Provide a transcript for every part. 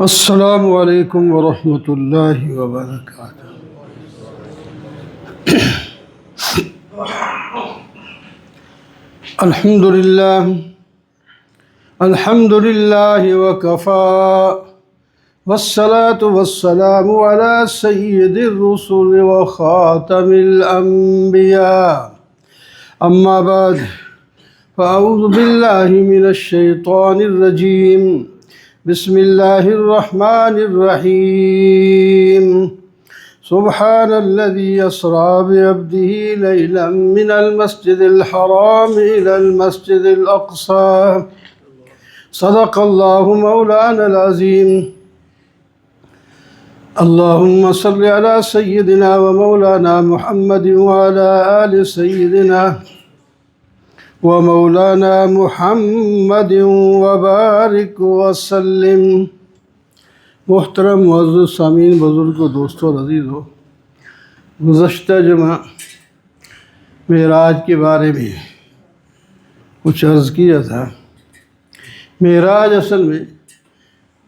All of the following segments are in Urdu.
السلام علیکم ورحمۃ اللہ وبرکاتہ۔ الحمد للہ وکفیٰ والصلاة والسلام علی سید الرسل وخاتم الانبیاء، اما بعد فاعوذ باللہ من الشیطان الرجیم، بسم اللہ الرحمن الرحیم۔ سبحان الذي اسرى بعبده ليلا من المسجد الحرام إلى المسجد الأقصى، صدق الله مولانا العظيم۔ اللهم صل على سيدنا ومولانا محمد وعلى آل سيدنا ومولانا محمد وبارک وسلم۔ محترم معزز سامعین، بزرگ و دوستو اور عزیزو، گزشتہ جمعہ معراج کے بارے میں کچھ عرض کیا تھا۔ معراج اصل میں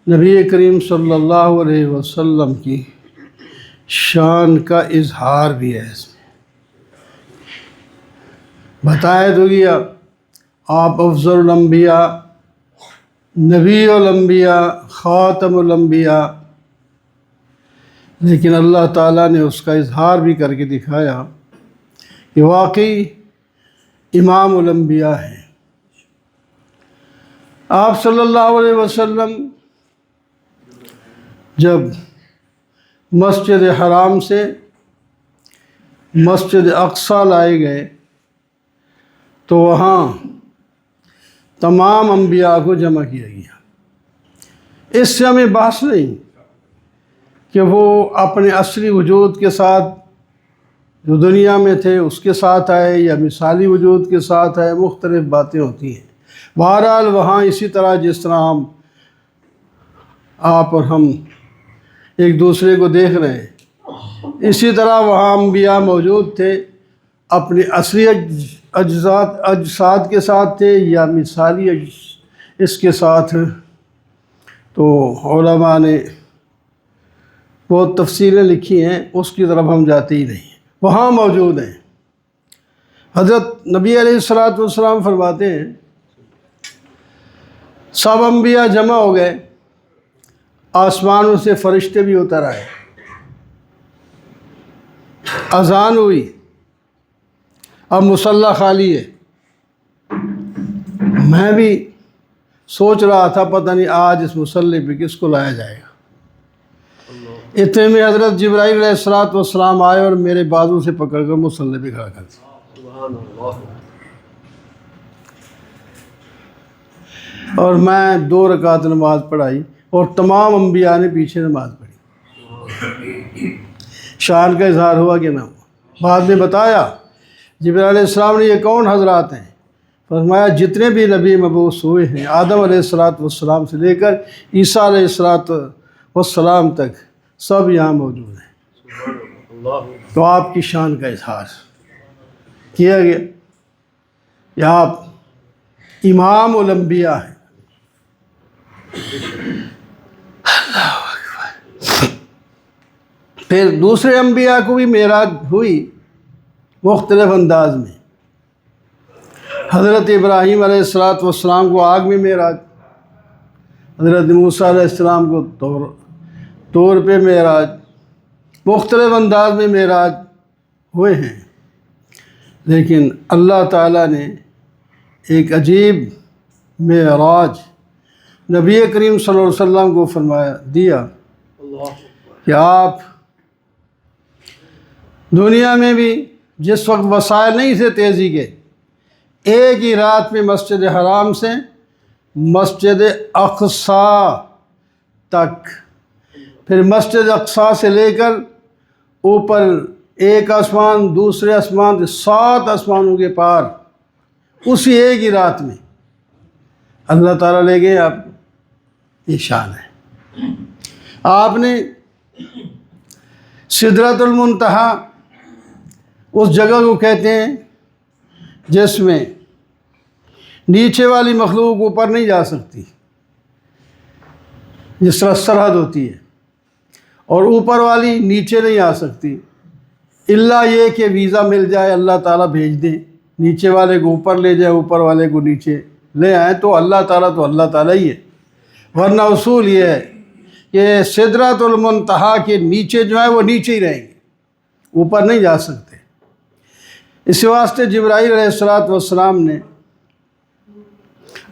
نبی کریم صلی اللہ علیہ وسلم کی شان کا اظہار بھی ہے۔ اس میں بتایا تو گیا آپ افضل الانبیاء، نبی الانبیاء، خاتم الانبیاء، لیکن اللہ تعالیٰ نے اس کا اظہار بھی کر کے دکھایا کہ واقعی امام الانبیاء ہیں۔ آپ صلی اللہ علیہ وسلم جب مسجد حرام سے مسجد اقصیٰ لائے گئے تو وہاں تمام انبیاء کو جمع کیا گیا۔ اس سے ہمیں بحث نہیں کہ وہ اپنے اصلی وجود کے ساتھ جو دنیا میں تھے اس کے ساتھ آئے یا مثالی وجود کے ساتھ آئے، مختلف باتیں ہوتی ہیں۔ بہرحال وہاں اسی طرح جس طرح آپ اور ہم ایک دوسرے کو دیکھ رہے ہیں، اسی طرح وہاں انبیاء موجود تھے، اپنے اصلی اجساد کے ساتھ تھے یا مثالی اس کے ساتھ۔ تو علماء نے بہت تفصیلیں لکھی ہیں، اس کی طرف ہم جاتے ہی نہیں، وہاں موجود ہیں۔ حضرت نبی علیہ السلام فرماتے ہیں سب انبیاء جمع ہو گئے، آسمانوں سے فرشتے بھی اتر آئے، اذان ہوئی، اب مصلی خالی ہے۔ میں بھی سوچ رہا تھا پتہ نہیں آج اس مصلی پہ کس کو لایا جائے گا۔ اتنے میں حضرت جبرائیل علیہ السلام آئے اور میرے بازو سے پکڑ کر مصلی پہ کھڑا کر دیا۔ اور میں 2 رکعت نماز پڑھائی اور تمام انبیاء نے پیچھے نماز پڑھی۔ شان کا اظہار ہوا کہ نہ ہوا؟ بعد میں بتایا جبرائیل علیہ السلام نے یہ کون حضرات ہیں؟ فرمایا جتنے بھی نبی مبعوث ہوئے ہیں آدم علیہ السلام سے لے کر عیسیٰ علیہ السلام تک سب یہاں موجود ہیں۔ تو آپ کی شان کا اظہار کیا گیا کہ آپ امام الانبیاء ہیں۔ اللہ اکبر۔ پھر دوسرے انبیاء کو بھی معراج ہوئی مختلف انداز میں۔ حضرت ابراہیم علیہ السلام کو آگ میں معراج، حضرت موسیٰ علیہ السلام کو طور پہ معراج، مختلف انداز میں معراج ہوئے ہیں۔ لیکن اللہ تعالیٰ نے ایک عجیب معراج نبی کریم صلی اللہ علیہ وسلم کو فرمایا دیا کہ آپ دنیا میں بھی جس وقت وسائل نہیں تھے تیزی کے، ایک ہی رات میں مسجد حرام سے مسجد اقصیٰ تک، پھر مسجد اقصیٰ سے لے کر اوپر ایک آسمان دوسرے آسمان 7 آسمانوں کے پار اسی ایک ہی رات میں اللہ تعالیٰ لے گئے آپ۔ یہ شان ہے۔ آپ نے سدرۃ المنتہا اس جگہ کو کہتے ہیں جس میں نیچے والی مخلوق اوپر نہیں جا سکتی، جس طرح سرحد ہوتی ہے، اور اوپر والی نیچے نہیں آ سکتی الا یہ کہ ویزا مل جائے، اللہ تعالیٰ بھیج دیں، نیچے والے کو اوپر لے جائے، اوپر والے کو نیچے لے آئیں، تو اللہ تعالیٰ ہی ہے۔ ورنہ اصول یہ ہے کہ سدرۃ المنتہا کے نیچے جو ہے وہ نیچے ہی رہیں گے، اوپر نہیں جا سکتے۔ اس واسطے جبرائیل علیہ السلام نے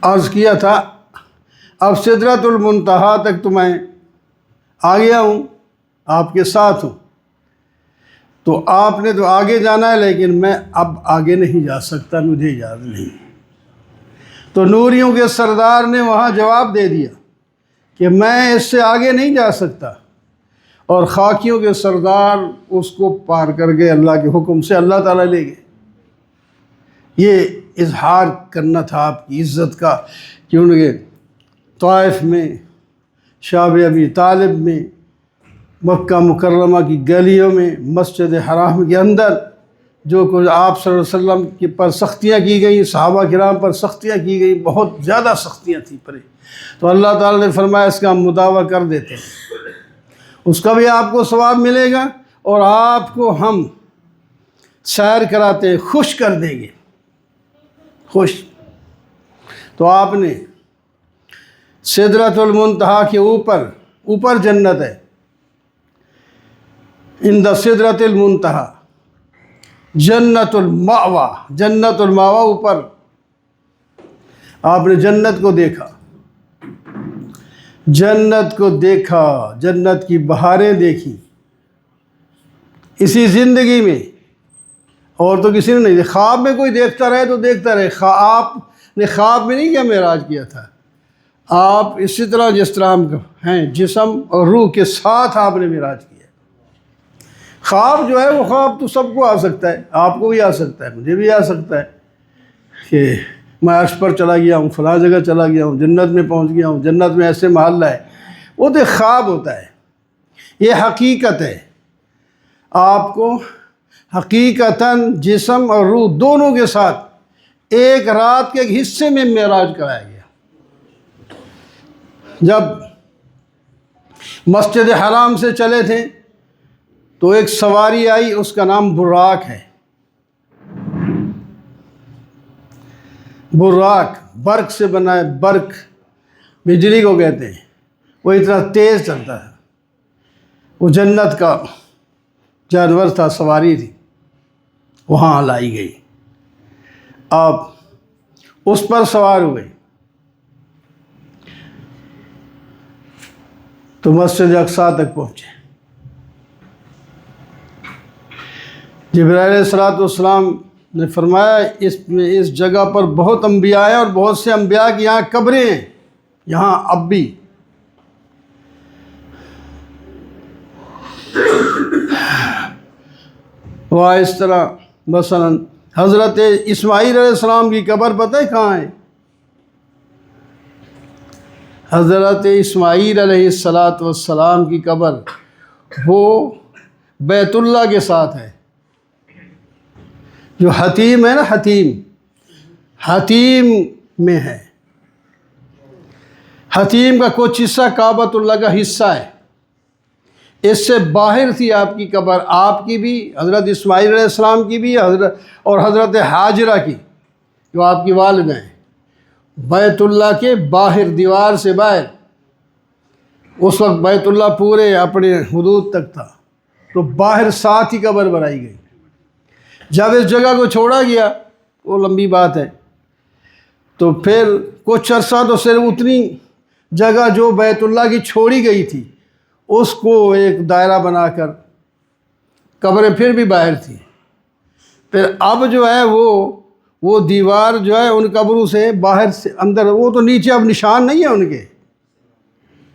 عرض کیا تھا اب سدرۃ المنتہا تک تو میں آ گیا ہوں، آپ کے ساتھ ہوں، تو آپ نے تو آگے جانا ہے، لیکن میں اب آگے نہیں جا سکتا، مجھے اجازت نہیں۔ تو نوریوں کے سردار نے وہاں جواب دے دیا کہ میں اس سے آگے نہیں جا سکتا، اور خاکیوں کے سردار اس کو پار کر گئے، اللہ کے حکم سے اللہ تعالیٰ لے گئے۔ یہ اظہار کرنا تھا آپ کی عزت کا، کہ ان کے طائف میں، شعب ابی طالب میں، مکہ مکرمہ کی گلیوں میں، مسجد حرام کے اندر جو کچھ آپ صلی اللہ علیہ وسلم کے پر سختیاں کی گئیں، صحابہ کرام پر سختیاں کی گئیں، بہت زیادہ سختیاں تھیں پرے، تو اللہ تعالیٰ نے فرمایا اس کا ہم مداوع کر دیتے ہیں، اس کا بھی آپ کو ثواب ملے گا، اور آپ کو ہم سیر کراتے ہیں، خوش کر دیں گے، خوش۔ تو آپ نے سدرۃ المنتہا کے اوپر جنت ہے، عند سدرۃ المنتہا جنت المأویٰ اوپر آپ نے جنت کو دیکھا، جنت کی بہاریں دیکھی اسی زندگی میں، اور تو کسی نے نہیں دیکھا۔ خواب میں کوئی دیکھتا رہے تو دیکھتا رہے، آپ نے خواب میں نہیں کیا معراج کیا تھا، آپ اسی طرح جس طرح ہم ہیں جسم اور روح کے ساتھ آپ نے معراج کیا۔ خواب جو ہے وہ خواب تو سب کو آ سکتا ہے، آپ کو بھی آ سکتا ہے، مجھے بھی آ سکتا ہے کہ میں عرش پر چلا گیا ہوں، فلاں جگہ چلا گیا ہوں، جنت میں پہنچ گیا ہوں، جنت میں ایسے محلہ ہے، وہ تو خواب ہوتا ہے۔ یہ حقیقت ہے، آپ کو حقیقتاً جسم اور روح دونوں کے ساتھ ایک رات کے ایک حصے میں معراج کرایا گیا۔ جب مسجد حرام سے چلے تھے تو ایک سواری آئی، اس کا نام براق ہے، براق برق سے بنا ہے، برق بجلی کو کہتے ہیں، وہ اتنا تیز چلتا ہے، وہ جنت کا جانور تھا، سواری تھی، وہاں لائی گئی، آپ اس پر سوار ہوئے تو مسجد اقصیٰ تک پہنچے۔ جبرائیل علیہ السلام نے فرمایا اس جگہ پر بہت انبیاء ہیں، اور بہت سے انبیاء کی یہاں قبریں ہیں، یہاں اب بھی۔ وہاں اس طرح مثلا حضرت اسماعیل علیہ السلام کی قبر پتہ ہے کہاں ہے؟ حضرت اسماعیل علیہ السلام کی قبر وہ بیت اللہ کے ساتھ ہے، جو حتیم ہے نا، حتیم میں ہے۔ حتیم کا کچھ حصہ کعبۃ اللہ کا حصہ ہے، اس سے باہر تھی آپ کی قبر، آپ کی بھی، حضرت اسماعیل علیہ السلام کی بھی، اور حضرت حاجرہ کی جو آپ کی والدہ ہیں، بیت اللہ کے باہر، دیوار سے باہر۔ اس وقت بیت اللہ پورے اپنے حدود تک تھا، تو باہر ساتھ ہی قبر بنائی گئی۔ جب اس جگہ کو چھوڑا گیا، وہ لمبی بات ہے، تو پھر کچھ عرصہ تو صرف اتنی جگہ جو بیت اللہ کی چھوڑی گئی تھی اس کو ایک دائرہ بنا کر قبریں پھر بھی باہر تھیں۔ پھر اب جو ہے وہ دیوار جو ہے ان قبروں سے باہر سے اندر، وہ تو نیچے اب نشان نہیں ہے ان کے،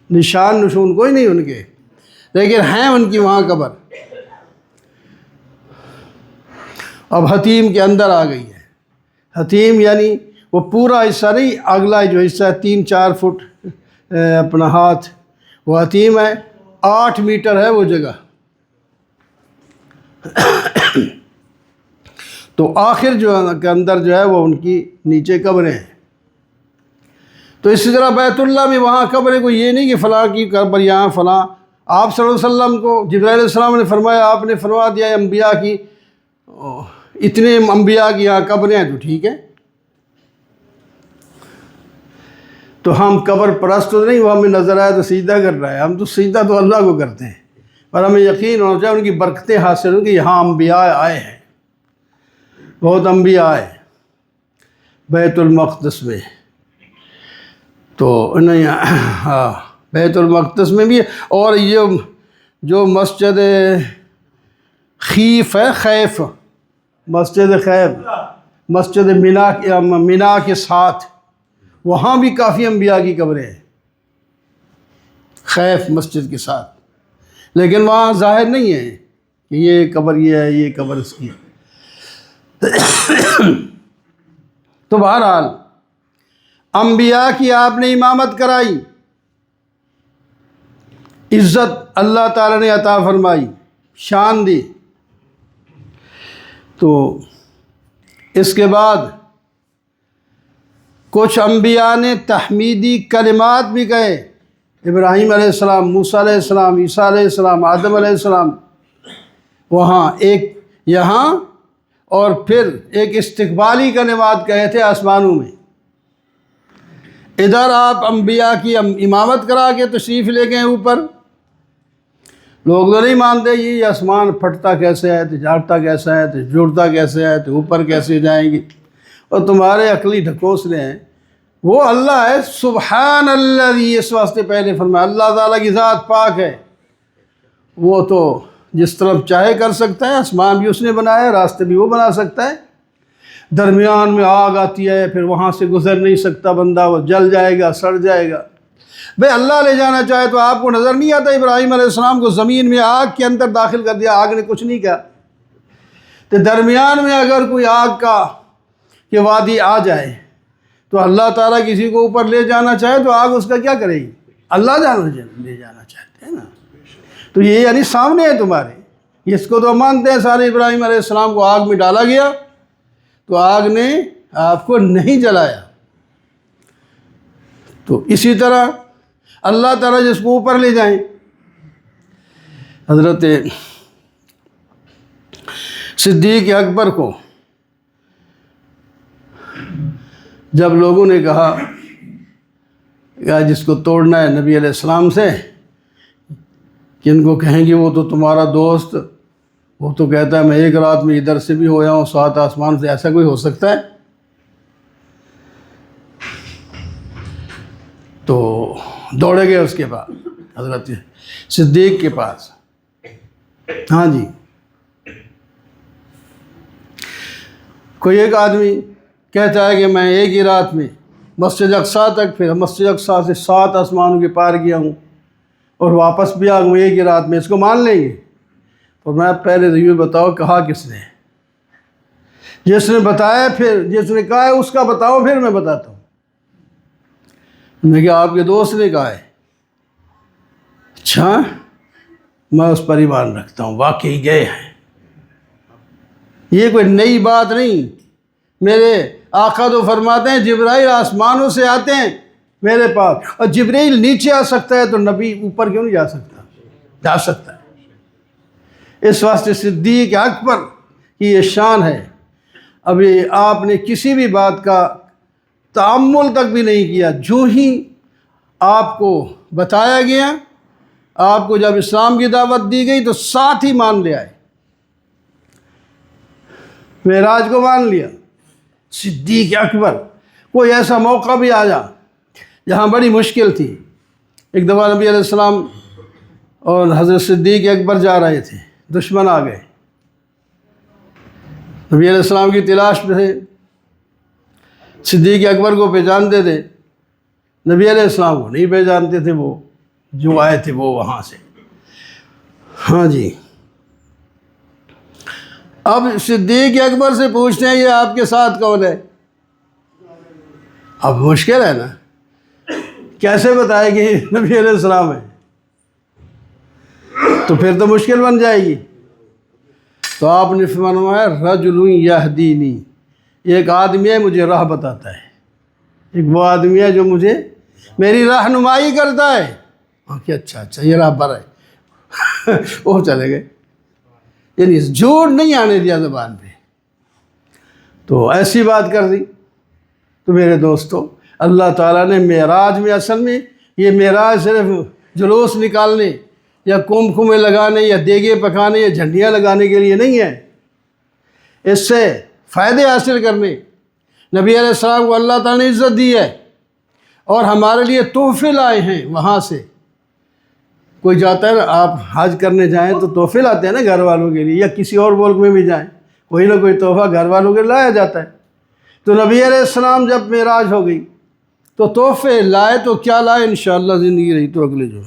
نشون کوئی نہیں ان کے، لیکن ہیں ان کی وہاں قبر۔ اب حتیم کے اندر آ گئی ہے۔ حتیم یعنی وہ پورا حصہ نہیں، اگلا جو حصہ ہے 3-4 فٹ اپنا ہاتھ، وہ حتیم ہے، 8 میٹر ہے وہ جگہ۔ تو آخر جو کے اندر جو ہے وہ ان کی نیچے قبریں ہیں۔ تو تو اسی طرح بیت اللہ میں وہاں قبر ہے، کوئی یہ نہیں کہ فلاں کی قبر یہاں فلاں. آپ صلی اللہ علیہ وسلم کو جبرائیل علیہ السلام نے فرمایا، آپ نے فرما دیا انبیاء کی اتنے انبیاء کی یہاں قبریں ہیں تو ٹھیک ہے. تو ہم قبر پرست تو نہیں، وہ ہمیں نظر آئے تو سجدہ کر رہا ہے، ہم تو سجدہ تو اللہ کو کرتے ہیں. اور ہمیں یقین ہونا چاہیے ان کی برکتیں حاصل ہوں کہ یہاں انبیاء آئے ہیں، بہت انبیاء آئے بیت المقدس میں. تو نہیں ہاں بیت المقدس میں بھی. اور یہ جو مسجد خیف ہے، خیف مسجد خیف، مسجد مینا کے ساتھ وہاں بھی کافی انبیاء کی قبریں ہیں، خیف مسجد کے ساتھ. لیکن وہاں ظاہر نہیں ہے کہ یہ قبر یہ ہے، یہ قبر اس کی ہے. تو بہرحال انبیاء کی آپ نے امامت کرائی، عزت اللہ تعالیٰ نے عطا فرمائی، شان دی. تو اس کے بعد کچھ انبیاء نے تحمیدی کلمات بھی کہے، ابراہیم علیہ السلام، موسیٰ علیہ السلام، عیسیٰ علیہ السلام، آدم علیہ السلام. وہاں ایک یہاں اور پھر ایک استقبالی کلمات کہے تھے آسمانوں میں. ادھر آپ انبیاء کی امامت کرا کے تشریف لے گئے اوپر. لوگ تو نہیں مانتے یہ آسمان پھٹتا کیسے ہے، تو جھاڑتا کیسا ہے، تو جڑتا کیسے ہے، تو اوپر کیسے جائیں گے. اور تمہارے عقلی ڈھکوسلے ہیں. وہ اللہ ہے، سبحان اللہ، اس واسطے پہلے فرمایا اللہ تعالیٰ کی ذات پاک ہے. وہ تو جس طرف چاہے کر سکتا ہے، آسمان بھی اس نے بنایا، راستے بھی وہ بنا سکتا ہے. درمیان میں آگ آتی ہے، پھر وہاں سے گزر نہیں سکتا بندہ، وہ جل جائے گا، سڑ جائے گا. بھئی اللہ لے جانا چاہے تو آپ کو نظر نہیں آتا ابراہیم علیہ السلام کو زمین میں آگ کے اندر داخل کر دیا، آگ نے کچھ نہیں کیا. تو درمیان میں اگر کوئی آگ کا کہ وادی آ جائے تو اللہ تعالیٰ کسی کو اوپر لے جانا چاہے تو آگ اس کا کیا کرے گی؟ اللہ لے جانا چاہتے ہیں نا. تو یہ یعنی سامنے ہے تمہارے، اس کو تو مانتے ہیں سارے. ابراہیم علیہ السلام کو آگ میں ڈالا گیا تو آگ نے آپ کو نہیں جلایا. تو اسی طرح اللہ تعالیٰ جس کو اوپر لے جائیں. حضرت صدیق اکبر کو جب لوگوں نے کہا یا جس کو توڑنا ہے نبی علیہ السلام سے، کہ ان کو کہیں گے وہ تو تمہارا دوست، وہ تو کہتا ہے میں ایک رات میں ادھر سے بھی ہویا ہوں 7 آسمان سے، ایسا کوئی ہو سکتا ہے؟ تو دوڑے گئے اس کے بعد حضرت صدیق کے پاس. ہاں جی، کوئی ایک آدمی کہتا ہے کہ میں ایک ہی رات میں مسجد اقصیٰ تک، پھر مسجد اقصیٰ سے 7 آسمانوں کے پار گیا ہوں اور واپس بھی آ گیا ایک ہی رات میں، اس کو مان لیں گے؟ اور میں پہلے تو یہ بتاؤ کہا کس نے؟ جس نے بتایا، پھر جس نے کہا ہے اس کا بتاؤ، پھر میں بتاتا ہوں. میں کہا آپ کے دوست نے کہا ہے. اچھا، میں اس پر ایمان رکھتا ہوں، واقعی گئے ہیں. یہ کوئی نئی بات نہیں. میرے آقا تو فرماتے ہیں جبرائیل آسمانوں سے آتے ہیں میرے پاس، اور جبرائیل نیچے آ سکتا ہے تو نبی اوپر کیوں نہیں جا سکتا؟ جا سکتا ہے. اس واسطے صدیق اکبر کی یہ شان ہے. ابھی آپ نے کسی بھی بات کا تأمل تک بھی نہیں کیا، جو ہی آپ کو بتایا گیا، آپ کو جب اسلام کی دعوت دی گئی تو ساتھ ہی مان لے آئے. معراج کو مان لیا. صدیق اکبر. کوئی ایسا موقع بھی آیا جہاں بڑی مشکل تھی. ایک دفعہ نبی علیہ السلام اور حضرت صدیق اکبر جا رہے تھے، دشمن آ گئے. نبی علیہ السلام کی تلاش میں تھے، صدیق اکبر کو پہچانتے تھے، نبی علیہ السلام کو نہیں پہچانتے تھے، وہ جو آئے تھے وہ وہاں سے. ہاں جی. اب صدیق اکبر سے پوچھتے ہیں یہ آپ کے ساتھ کون ہے؟ اب مشکل ہے نا، کیسے بتائے کہ نبی علیہ السلام ہے؟ تو پھر تو مشکل بن جائے گی. تو آپ نے فرمایا رجل یہدینی، ایک آدمی ہے مجھے راہ بتاتا ہے، ایک وہ آدمی ہے جو مجھے میری رہنمائی کرتا ہے۔ کہ اچھا اچھا یہ رہبر ہے وہ چلے گئے، یعنی جھوٹ نہیں آنے دیا زبان پہ۔ تو ایسی بات کر دی۔ تو میرے دوستو، اللہ تعالیٰ نے معراج میں، اصل میں یہ معراج صرف جلوس نکالنے یا کمکمے لگانے یا دیگے پکانے یا جھنڈیاں لگانے کے لیے نہیں ہے، اس سے فائدے حاصل کرنے۔ نبی علیہ السلام کو اللہ تعالیٰ نے عزت دی ہے اور ہمارے لیے تحفے لائے ہیں وہاں سے۔ کوئی جاتا ہے نا، آپ حج کرنے جائیں تو تحفے لاتے ہیں نا گھر والوں کے لیے، یا کسی اور ملک میں بھی جائیں کوئی نہ کوئی تحفہ گھر والوں کے لیے لایا جاتا ہے۔ تو نبی علیہ السلام جب معراج ہو گئی تو تحفے لائے، تو کیا لائے انشاءاللہ زندگی رہی تو اگلے جو